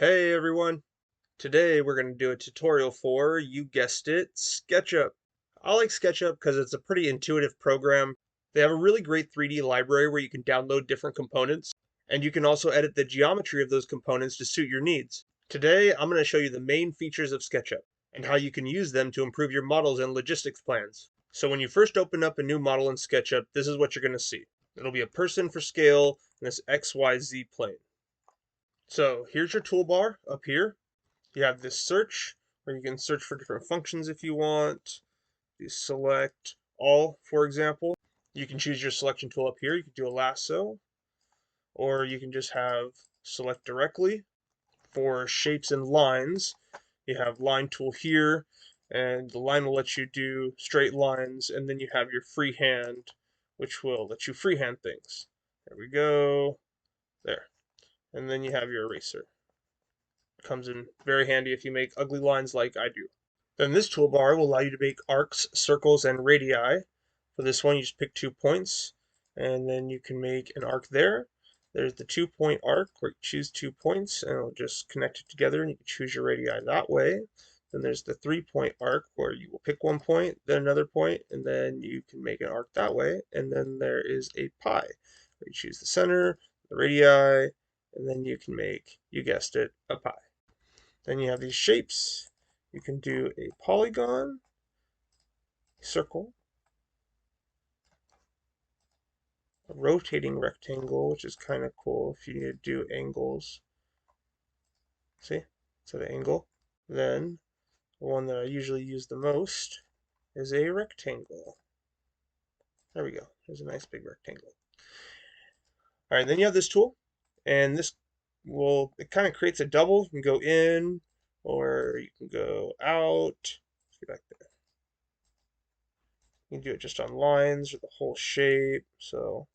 Hey everyone! Today we're going to do a tutorial for, you guessed it, Sketchup. I like Sketchup because it's a pretty intuitive program. They have a really great 3D library where you can download different components, and you can also edit the geometry of those components to suit your needs. Today I'm going to show you the main features of Sketchup, and how you can use them to improve your models and logistics plans. So when you first open up a new model in Sketchup, this is what you're going to see. It'll be a person for scale in this XYZ plane. So here's your toolbar up here. You have this search where you can search for different functions if you want. You select all, for example. You can choose your selection tool up here. You can do a lasso, or you can just have select directly. For shapes and lines, you have line tool here, and the line will let you do straight lines, and then you have your freehand, which will let you freehand things. There we go. There. And then you have your eraser. Comes in very handy if you make ugly lines like I do. Then this toolbar will allow you to make arcs, circles, and radii. For this one, you just pick 2 points, and then you can make an arc there. There's the 2-point arc where you choose 2 points, and it'll just connect it together, and you can choose your radii that way. Then there's the 3-point arc where you will pick 1 point, then another point, and then you can make an arc that way. And then there is a pi, where you choose the center, the radii, and then you can make, you guessed it, a pi. Then you have these shapes. You can do a polygon, circle, a rotating rectangle, which is kind of cool if you need to do angles. See? It's at an angle. Then, the one that I usually use the most is a rectangle. There we go. There's a nice big rectangle. All right, then you have this tool, and this will, it kind of creates a double. You can go in, or you can go out. Let's get back there. You can do it just on lines or the whole shape. So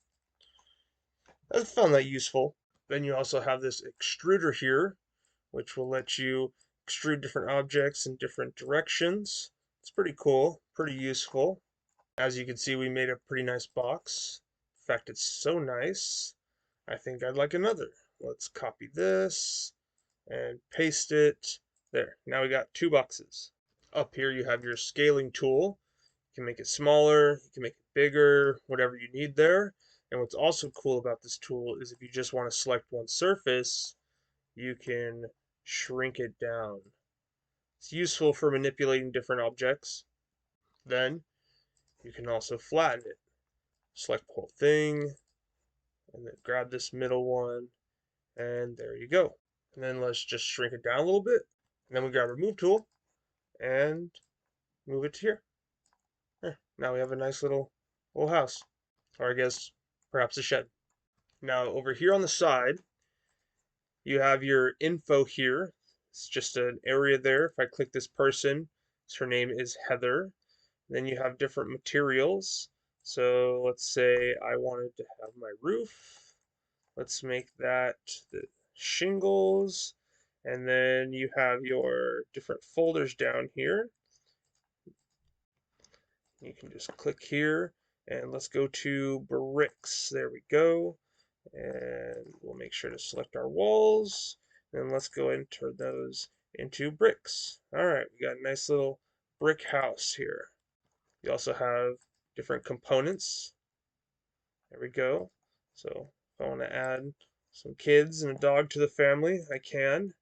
I found that useful. Then you also have this extruder here, which will let you extrude different objects in different directions. It's pretty cool, pretty useful. As you can see, we made a pretty nice box. In fact, it's so nice, I think I'd like another. Let's copy this and paste it. There, now we got 2 boxes. Up here you have your scaling tool. You can make it smaller, you can make it bigger, whatever you need there. And what's also cool about this tool is if you just want to select one surface, you can shrink it down. It's useful for manipulating different objects. Then you can also flatten it. Select the whole thing, and then grab this middle one, and there you go. And then let's just shrink it down a little bit. And then we grab our move tool and move it to here. Now we have a nice little house. Or I guess perhaps a shed. Now over here on the side, you have your info here. It's just an area there. If I click this person, her name is Heather. Then you have different materials. So let's say I wanted to have my roof. Let's make that the shingles. And then you have your different folders down here. You can just click here and let's go to bricks. There we go. And we'll make sure to select our walls. Then let's go and turn those into bricks. All right, we got a nice little brick house here. We also have different components. There we go. So if I want to add some kids and a dog to the family, I can.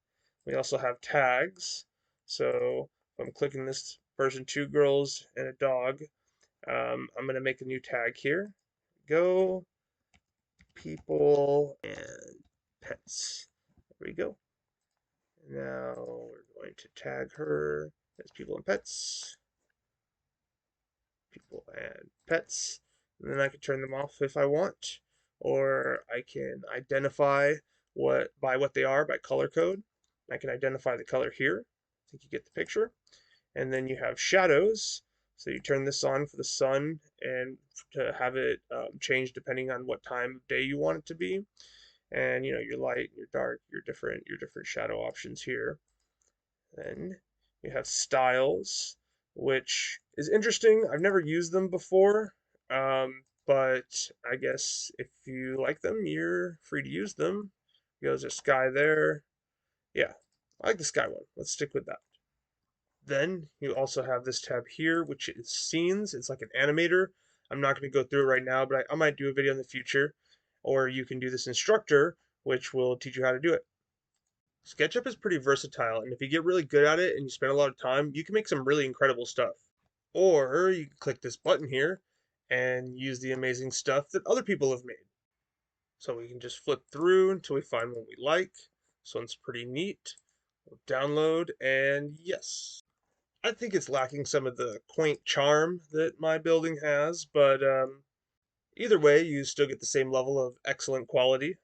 We also have tags. So if I'm clicking this person, 2 girls and a dog, I'm going to make a new tag here. Go, people, and pets. There we go. Now we're going to tag her as people and pets. People and pets. And then I can turn them off if I want, or I can identify by what they are by color code. I can identify the color here. I think you get the picture. And then you have shadows. So you turn this on for the sun and to have it change depending on what time of day you want it to be. And you know, your light, your dark, your different shadow options here. Then you have styles, which is interesting. I've never used them before, but I guess if you like them, you're free to use them. There's a sky there, Yeah, I like the sky one. Let's stick with that. Then you also have this tab here, which is scenes. It's like an animator. I'm not going to go through it right now, but I might do a video in the future. Or you can do this instructor, which will teach you how to do it. SketchUp is pretty versatile, and if you get really good at it and you spend a lot of time, you can make some really incredible stuff. Or you can click this button here and use the amazing stuff that other people have made. So we can just flip through until we find one we like. This one's pretty neat. We'll download, and yes. I think it's lacking some of the quaint charm that my building has, but either way, you still get the same level of excellent quality.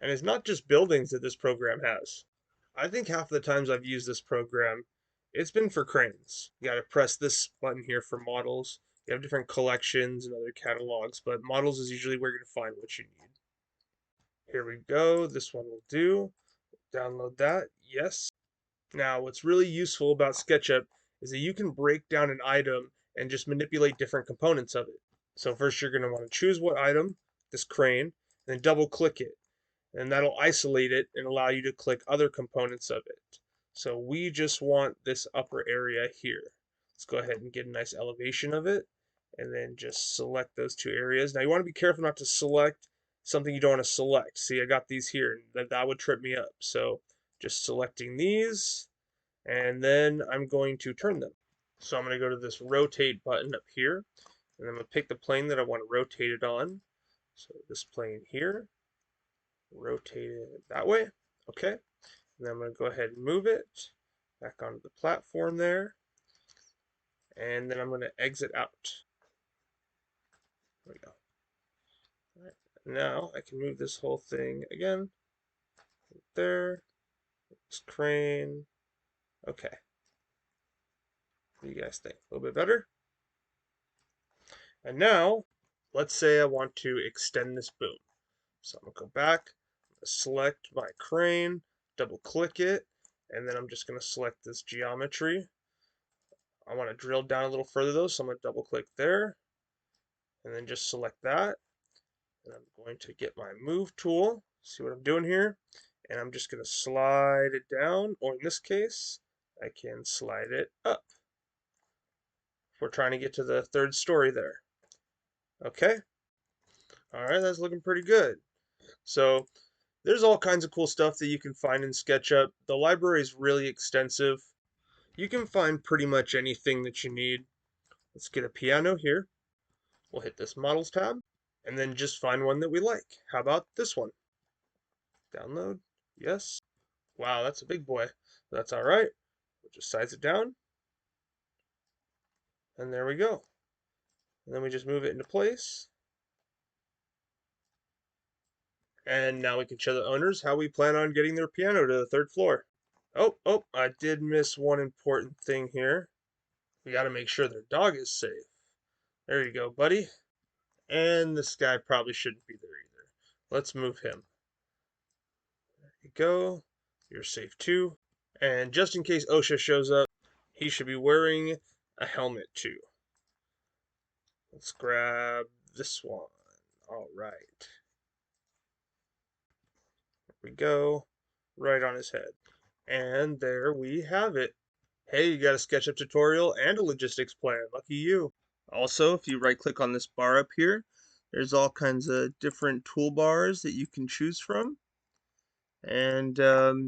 And it's not just buildings that this program has. I think half the times I've used this program, it's been for cranes. You gotta press this button here for models. You have different collections and other catalogs, but models is usually where you're gonna find what you need. Here we go, this one will do. Download that, yes. Now, what's really useful about SketchUp is that you can break down an item and just manipulate different components of it. So first you're gonna wanna choose what item, this crane, and then double click it. And that'll isolate it and allow you to click other components of it. So we just want this upper area here. Let's go ahead and get a nice elevation of it and then just select those two areas. Now you want to be careful not to select something you don't want to select. See, I got these here, and that would trip me up. So just selecting these, and then I'm going to turn them. So I'm going to go to this rotate button up here, and I'm going to pick the plane that I want to rotate it on. So this plane here, rotate it that way. Okay. And then I'm going to go ahead and move it back onto the platform there. And then I'm going to exit out. There we go. All right. Now I can move this whole thing again. There. This crane. Okay. What do you guys think? A little bit better? And now, let's say I want to extend this boom. So I'm going to go back, select my crane, double click it, and then I'm just going to select this geometry. I want to drill down a little further though, so I'm going to double click there, and then just select that. And I'm going to get my move tool, see what I'm doing here, and I'm just going to slide it down, or in this case, I can slide it up. If we're trying to get to the third story there. Okay. All right, that's looking pretty good. So there's all kinds of cool stuff that you can find in SketchUp. The library is really extensive. You can find pretty much anything that you need. Let's get a piano here. We'll hit this Models tab, and then just find one that we like. How about this one? Download. Yes. Wow, that's a big boy. That's all right. We'll just size it down. And there we go. And then we just move it into place. And now we can show the owners how we plan on getting their piano to the third floor. Oh, I did miss one important thing here. We got to make sure their dog is safe. There you go, buddy. And this guy probably shouldn't be there either. Let's move him. There you go. You're safe too. And just in case OSHA shows up, he should be wearing a helmet too. Let's grab this one. All right. There we go. Right on his head. And there we have it. Hey, you got a SketchUp tutorial and a logistics plan. Lucky you. Also, if you right click on this bar up here, there's all kinds of different toolbars that you can choose from. And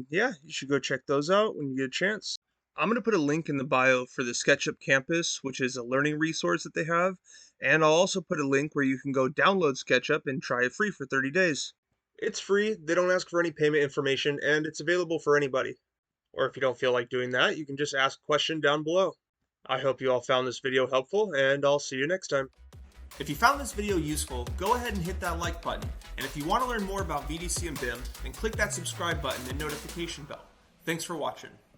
yeah, you should go check those out when you get a chance. I'm going to put a link in the bio for the SketchUp Campus, which is a learning resource that they have. And I'll also put a link where you can go download SketchUp and try it free for 30 days. It's free, they don't ask for any payment information, and it's available for anybody. Or if you don't feel like doing that, you can just ask a question down below. I hope you all found this video helpful, and I'll see you next time. If you found this video useful, go ahead and hit that like button. And if you want to learn more about VDC and BIM, then click that subscribe button and notification bell. Thanks for watching.